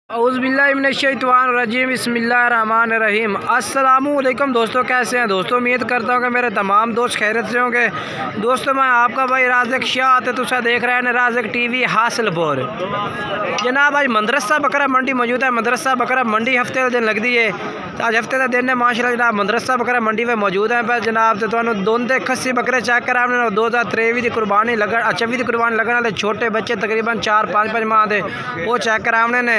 औज़ुबिल्लाहिमिनश्शैतानिर्रजीम बिस्मिल्लाहिर्रहमानिर्रहीम। अस्सलामुअलैकुम दोस्तों, कैसे हैं दोस्तों? उम्मीद करता हूँ कि मेरे तमाम दोस्त खैरियत से होंगे। दोस्तों मैं आपका भाई राज़िक शाह तुसा देख रहे हैं राज़िक टीवी हासिलपुर। जनाब आज मदरसा बकरा मंडी मौजूद है। मदरसा बकरा मंडी हफ्ते का दिन लगती है। आज हफ्ते का दिन है माशाल्लाह। जनाब मदरसा बकरा मंडी में मौजूद है पर जनाब तो दोंदे खस्सी बकरे चेक करा 2023 की कुर्बानी लगन 24 की कुर्बानी लगन वाले छोटे बच्चे तकरीबन 4-5 माह के वो चेक कराने ने।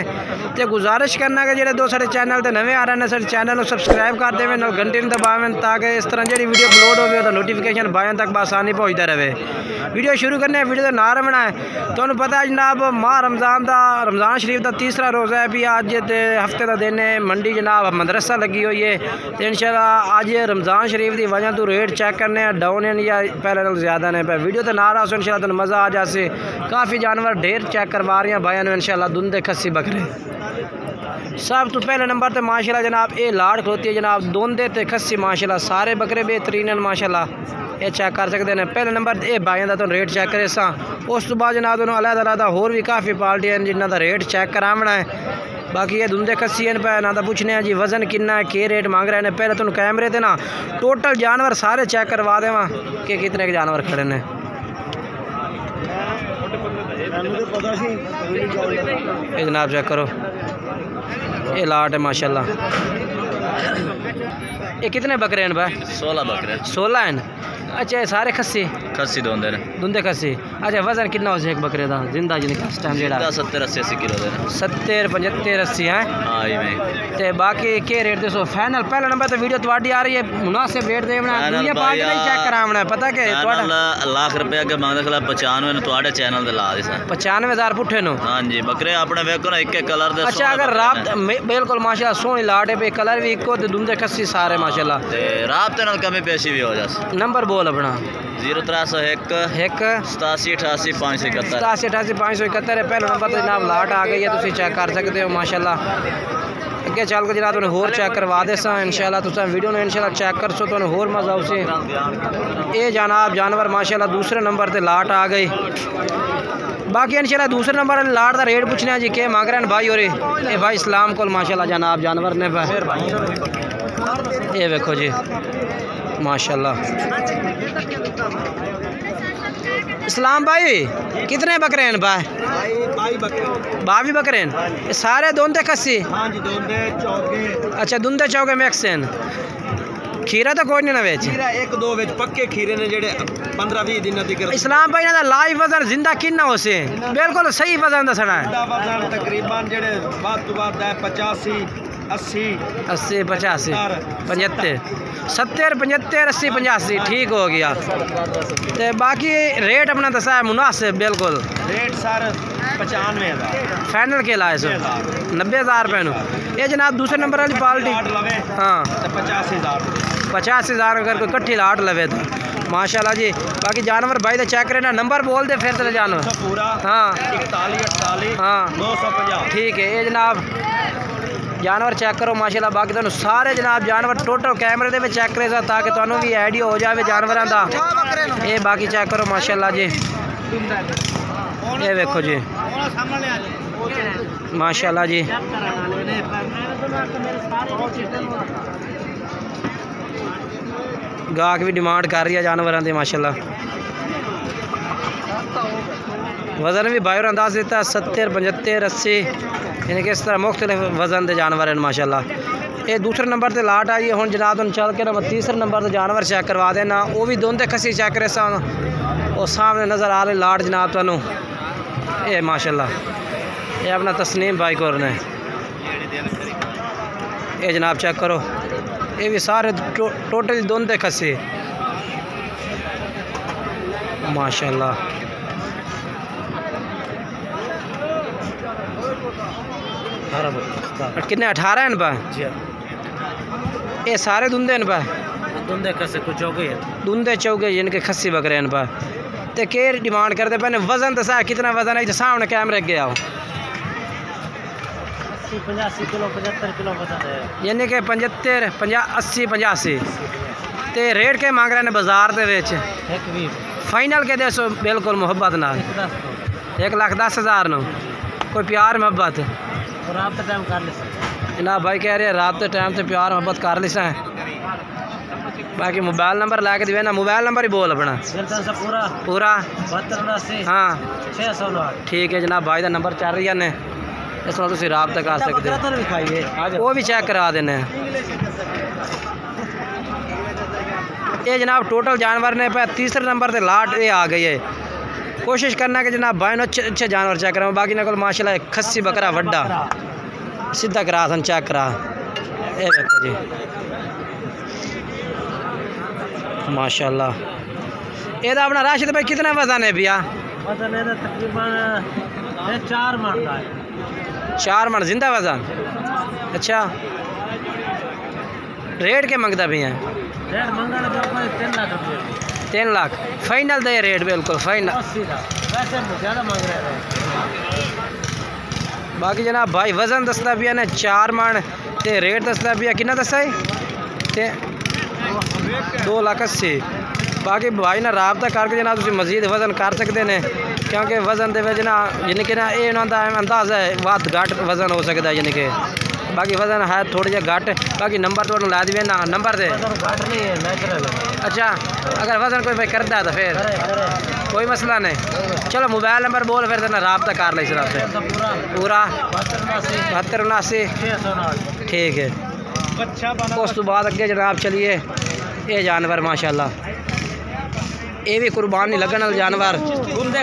तो गुजारिश करना कि जो सारे चैनल तो नवे आ रहे हैं सारे चैनल को सबसक्राइब कर देवें और घंटे दबावें ताकि इस तरह जी वीडियो अपलोड हो तो नोटिफिकेशन भाइयों तक बसानी पहुँचता रहे। वीडियो शुरू करने वीडियो का ना रवना है। तो पता है जनाब माह रमज़ान शरीफ का तीसरा रोज़ा है भी अज हफ्ते का दिन है। मंडी जनाब मदरसा लगी हुई है तो इंशाल्लाह अज रमज़ान शरीफ की वजह तो रेट चेक करने डाउन है या पहले नाल ज़्यादा ने। वीडियो तो ना रहा सो इंशाल्लाह तो मज़ा आ जाए। काफ़ी जानवर ढेर चेक करवा रही हैं भाइयों ने इंशाल्लाह दुंदे खस्सी बकरे। सब तो पहले नंबर तो माशाल्लाह जनाब ये लाड़ खलोती है जनाब दोंदे ते खस्सी माशाल्लाह सारे बकरे बेहतरीन हैं माशाल्लाह। ये चेक कर सकते हैं। पहले नंबर ये भाइयों का तो रेट चेक करे सा। उस तो बाद जनाब अलग होर भी काफ़ी पार्टी हैं जिन्हों का रेट चेक करावना है। बाकी ये दुंदे खस्सी हैं पे ना तो पूछने हैं जी वज़न कितना है के रेट मांग रहे हैं। पहले तुम कैमरे से ना टोटल जानवर सारे चेक करवा देवा कि कितने के जानवर खड़े ने। ये जनाब चेक करो ये लाट है माशाल्लाह। ये कितने बकरे हैं भाई? 16 बकरे। 16 हैं। अच्छा ये सारे खस्सी दुंदे खस्सी। अच्छा वजन कितना हो जाए एक बकरे का जिंदा जिनका इस टाइम जेड़ा 70-80 किलो दे 70-75-80 हैं। हां ये ते बाकी के रेट दसो फाइनल? पहला नंबर तो वीडियो तुम्हारी आ रही है मुनासिब रेट देना दुनिया पार्टी नहीं चेक करावना पता के तुम्हारा लाख रुपया के मांगदा खला 95 ने तुम्हारे चैनल ते ला दे 95,000 पुठे नो। हां जी बकरे अपने वेखो ना एक एक कलर दे। अच्छा अगर रात बिल्कुल माशाल्लाह सोहनी लाट है पे कलर भी इको ते दुंदे खस्सी सारे माशाल्लाह ते रात नाल कमी पेशी भी हो जास। नंबर बोल अपना 0301 8788 571 8788 571 है। पहला नंबर तो जनाब लाट आ गई है तुम चेक कर सकते हो माशाल्लाह। अगे चल के जनाब तुम होर चेक करवा दे इंशाल्लाह तुम वीडियो ने इंशाल्लाह चेक कर सो तो होर मजा उसे। ये जनाब जानवर माशाल्लाह दूसरे नंबर पर लाट आ गई। बाकी इंशाल्लाह दूसरे नंबर लाट का रेट पूछना जी के मांग रहे हैं भाई। और ये भाई इस्लाम को माशाल्लाह जनाब जानवर ने ये देखो जी माशाल्लाह। इस्लाम भाई कितने बकरे हैं भाई? 22 बकरे हैं। ये सारे दोंदे खस्सी? हाँ जी दोंदे चौके। अच्छा दुंदे चौके मिक्स हैं। खीरा तो कोई नहीं ना बेच? खीरा 1-2 बेच पक्के खीरे ने जेडे 15-20 दिन तक। इस्लाम भाई ना लाइव वजन जिंदा कितना हो से बिल्कुल सही वजन दसना है। वजन तकरीबन जेडे बात तो बात है 85 80 85 75 70 75 80 85 ठीक हो गया। तो बाकी रेट अपना दसा है मुनासिब बिल्कुल रेट सर 95,000 फाइनल के लाए सो 90,000 रुपये नो। ये जनाब दूसरे नंबर वाली पार्टी हाँ 50,000 अगर कोई कट्ठी लाट लवे तो माशाल्लाह जी। बाकी जानवर भाई तो चेक करना नंबर बोल दे फिर चले जानवर पूरा हाँ 41 हाँ 250 ठीक है। ये जनाब जानवर चेक करो माशाल्लाह। बाकी तुम सारे जनाब जानवर टोटल कैमरे में चेक करे ताकि तुहानू भी आइडिया हो जाए जानवरों का। ये बाकी चेक करो माशाल्लाह जी। ये देखो जी माशाल्लाह जी। गाहक भी डिमांड कर रही है जानवरों की माशाल्लाह। वज़न भी भाई अंदाज देता है 70 75 80 यानी कि इस तरह मुख्तलिफ वज़न के जानवर हैं माशाल्लाह। ये दूसरे नंबर पर लाट आई है। हूँ जनाब तुम चल के ना तीसरे नंबर पर जानवर चेक करवा देना वो भी दोंदे खस्सी चेक करे और सामने नज़र आ रहे लाट जनाब तुम ये माशाल्लाह। ये अपना तस्नीम भाई को ने ये जनाब चेक करो ये भी सारे टोटल दोंदे खस्सी माशाल्लाह। कितने 18 हैं पा? ये सारे दुंदे हैं पा? दुंदे खस्सी कुछ चौके दुंदे चौके जिनके खस्सी बकरे हैं पा। तो के डिमांड करते पे वजन तो सा कितना वजन है? सामने कैमरे के आओ 85 किलो 75 किलो वजन है यानी कि 75 50 80 85। तो रेट के मांग रहे हैं बाजार के फाइनल के दसो बिल्कुल मुहब्बत ना 1,10,000 नो कोई प्यार मुहब्बत रात टाइम कर ले जनाब भाई कह रहे हैं रात के टाइम से प्यार मोहब्बत कर लिसा है। बाकी मोबाइल नंबर ला के दिवे ना, मोबाइल नंबर ही बोल अपना पूरा 72 हाँ 609 ठीक है जनाब भाई का नंबर चल रही है इस वाल तुम राबता कर सकते हो, वो भी चेक करा देने। ये जनाब टोटल जानवर ने पे तीसरे नंबर से लाट ये आ गई है। कोशिश करना कि जनाब भाई अच्छे अच्छे जानवर चेक करा, बाकी ना माशाल्लाह खस्सी बकरा वड्डा सीधा करा सन चेक करा। ये देखो जी माशाल्लाह। ये तो अपना राशिद भाई कितना वजन है भैया? वजन है तकरीबन 4 मन का है। 4 मन जिंदा वजन। अच्छा रेट के मंगता भी हैं? रेट मंगा 3 लाख रुपये। 3 लाख फाइनल दे रेट बिल्कुल फाइनल। वैसे ज़्यादा मांग रहे हैं। बाकी जनाब भाई वजन दसदा भी ने 4 मन ते रेट दसदा भी कितना दसा है 2,80,000। बाकी भाई ना राबता करके जनाब तुम मजीद वजन कर सकते हैं, क्योंकि वजन के ना यानी कि ना ये अंदाज़ा है बहुत घट वजन हो सकता है, यानी कि बाकी वजन है थोड़ी जहा घट। बाकी नंबर तो ला दिए ना नंबर दे घट नहीं है नेचुरल। अच्छा अगर वजन कोई भाई करता है तो फिर कोई मसला नहीं। चलो मोबाइल नंबर बोल फिर ना राबता कर ले से पूरा 72 79 ठीक है। उस तो बाद अगे जनाब चलिए ये जानवर माशाल्लाह ये भी कुर्बानी लगन वाले जानवर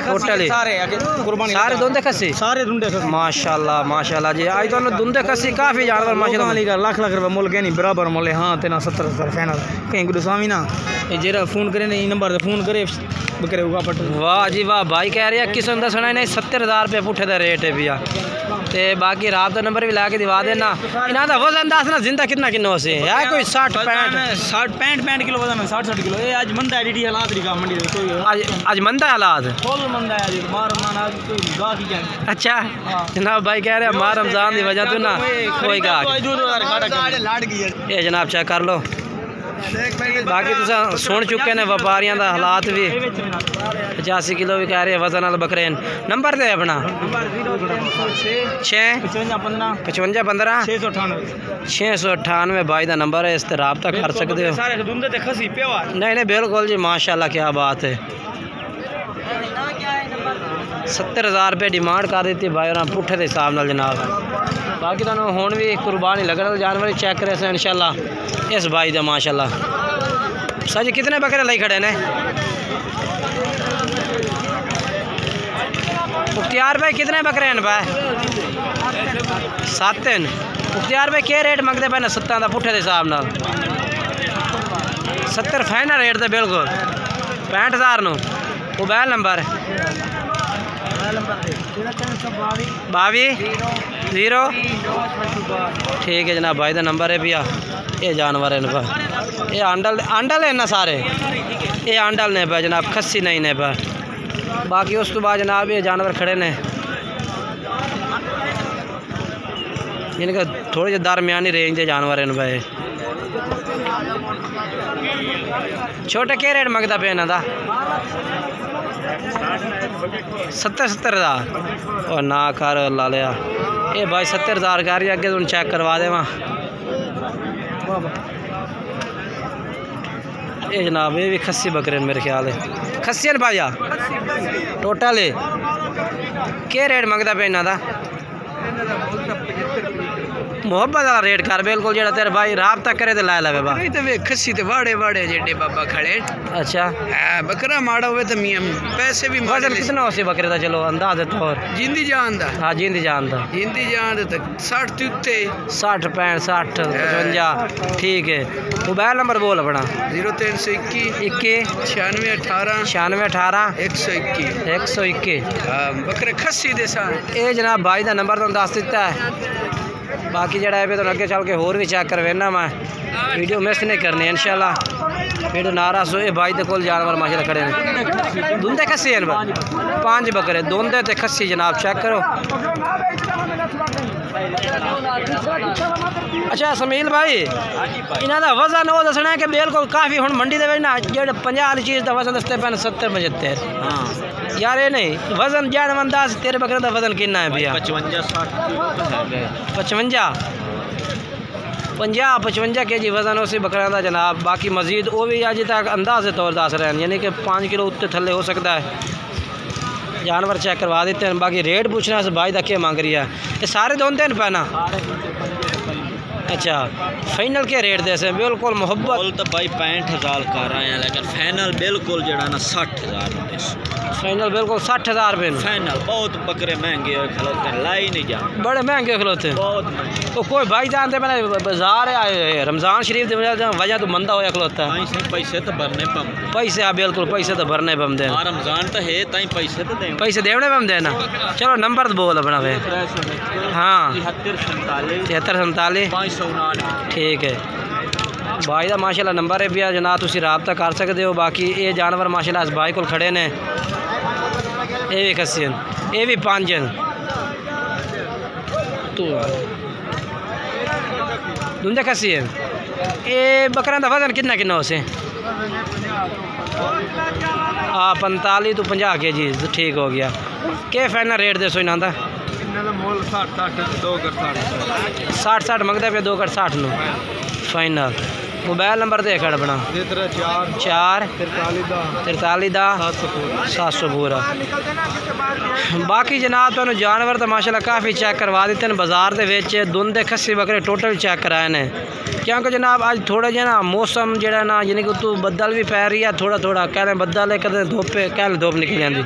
टोटल सारे दुंदे खस्सी सारे दुंदे माशाल्लाह माशाल्लाह जी। आज तो दुंदे खस्सी काफ़ी जानवर माशाल्लाह लाख लाख रुपये मुल गए नहीं बराबर मुल। हाँ तेना 70 फाइनल कहीं गुरु स्वामी ना जरा फोन करे नहीं नंबर फोन करे बकरे होगा पट। वाह जी वाह भाई कह रहे हैं किस का सुना नहीं 70,000 रुपये पुठे का रेट है भैया। तो बाकी रात का नंबर भी ला के दिवा देना। इन्हों का वजन दस ना जिंदा कितना किलो से है कोई 60 65 किलो वजन 60 किलो। ये आज मंदा है हालात मंडी आज मंदा हालात फुल मंदा है मार। अच्छा जनाब भाई कह रहे हैं मार रमजान की वजह तो ना कोई गा ये जनाब चेक कर लो। बाकी तुम सुन चुके ने व्यापारियों का हालात भी 85 किलो भी कह रहे वजन वाले बकरे। नंबर दे अपना 55 15 698 भाई का नंबर है, इस पर रब्ता कर सकते हो। नहीं नहीं बिल्कुल जी माशाल्लाह क्या बात है। 70,000 रुपये डिमांड कर दी भाई और पुठे के हिसाब नाल जनाब। बाकी तुम हुण भी कुर्बानी लगन जानवर चेक करे से इंशाल्लाह इस भाई का माशाल्लाह। सच कितने बकरे लाई खड़े ने मुख्तियार भाई? कितने बकरे हैं भाई? 7 हैं। मुख्तियार भाई क्या रेट मंगते पे ना 7 का पुठे के हिसाब नाल? 70 फाइनल रेट तो बिल्कुल 65,000 नो। मोबाइल नंबर 22 0 ठीक है जनाब भाई का नंबर है भैया। ये जानवर है ना ये आंडल है ना सारे ये आंडल ने पे जनाब खस्सी नहीं ने पे। बाकी उस तो बाद जनाब ये जानवर खड़े ने इनका थोड़े जे दरमियानी रेंज के जानवर हैं भाई। छोटे क्या रेट मंगता पे इन्हों का? 70,000 और ना कर ला लिया ये भाई 70,000 कर रही अगे तुम चेक करवा देव। ये जनाब ये भी खस्सी बकरे मेरे ख्याल है खस्सी न भाई टोटल क्या रेट मंगता पे इन्हों का? मोहब्बत वाला रेट कर बिल्कुल जो तेरे भाई राबता करे तो ला लवे भाई। तो वे खस्सी तो वाड़े वाड़े जेडे बाबा खड़े। अच्छा बकरा माड़ा हुए तो मियां पैसे भी वजन कितना हो बकरे का? चलो अंदाज तौर जिंदी जान दा। हाँ जिंदी जान दा 60 उत्ते 60 65 60 55 ठीक है। मोबाइल नंबर बोल अपना 0321 96 18 121 बकरे खस्सी दे साथ। ये जनाब भाई का नंबर तुम दस दिता है। बाकी जरा है तो अगे चल के होर भी चेक करवेना मैं वीडियो मिस नहीं करनी इंशाल्लाह। वीडियो नाराज हो भाई के कोल जानवर माशाल्लाह खड़े हैं। दुंदे खस्सी हैं 5 बकरे दुंदे ते खस्सी जनाब चेक करो। अच्छा समील भाई इन्हों का वजन वो दसना है कि बिल्कुल काफ़ी हूँ मंडी के ना जो 50 वाली चीज़ का वजन दसते पे 70 75। हाँ यार ये नहीं वजन ज्यादा मन दस तेरे बकरे का वजन कितना है भैया? 55 kg वजन उसी बकरे का जनाब। बाकी मजीद वो भी अज तक अंदाजे तौर दस रहे हैं, यानी कि 5 किलो उत्ते थले हो सकता है। जानवर चेक करवा देते हैं। बाकी रेट पूछना है भाई तक मांग रही है। ये सारे दोनते हैं पैना? अच्छा फाइनल के रेट दे से बिल्कुल मोहब्बत तो भाई 65,000 कर रहे हैं, लेकिन फाइनल बिल्कुल जड़ा ना 60,000 रुपये। फाइनल बिल्कुल 60,000 रुपये फाइनल। बहुत बकरे महंगे हो खिलौते, लाई नहीं जा, बड़े महंगे खिलौते बहुत। तो कोई भाई जानते मैंने बाजार आए रमज़ान शरीफ की वजह तो मंदा होया खिलौता पैसे तो भरने पम, पैसे हाँ बिल्कुल पैसे तो भरने पम दे। रमजान तो है ताई पैसे तो दे, पैसे देने पम देना। चलो नंबर तो बोल अपना फिर। हाँ 73 47 ठीक है भाई का माशाल्लाह नंबर है भैया जनाब, तुम रबता कर सकते हो। बाकी ये जानवर माशाल्लाह इस भाई को खड़े ने, ये भी खस्सी ये भी 5 दुंदे खस्सी है। ये बकरा का वजन कितना कितना उसे? हाँ 45 तो 50 kg ठीक हो गया। क्या फाइनल रेट दसो इन्हों का? 60 मंगता पे 2 कर 60 नो फाइनल। मोबाइल नंबर दे खड़ अपना 4 43 700 पूरा। बाकी जनाब तो जानवर तो माशाल्लाह काफ़ी चेक करवा देते हैं बाजार के दुंदे खस्सी बकरे टोटल चेक कराए ने, क्योंकि जनाब अज थोड़ा जहा ना मौसम जरा ना यानी कि तू बदल भी पै रही है थोड़ा थोड़ा, कहने बदल है कदे धुप कहने धुप निकल जाती।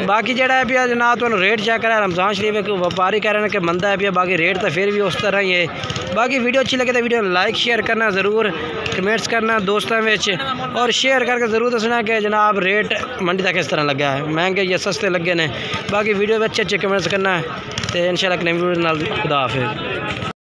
बाकी जरा है पिया जनाब तो रेट चेक करा रमज़ान शरीफ एक व्यापारी कह रहे हैं कि मंदा है पिया, बाकी रेट तो फिर भी उस तरह ही है। बाकी वीडियो अच्छी लगे तो वीडियो लाइक शेयर करना ज़रूर, कमेंट्स करना दोस्तों में और शेयर करके ज़रूर दसना कि जनाब रेट मंडी तक किस तरह लगा है, महंगे या सस्ते लगे ने। बाकी वीडियो में अच्छे कमेंट्स करना है तो इंशाल्लाह एक नई वीडियो खुदा हाफिज़।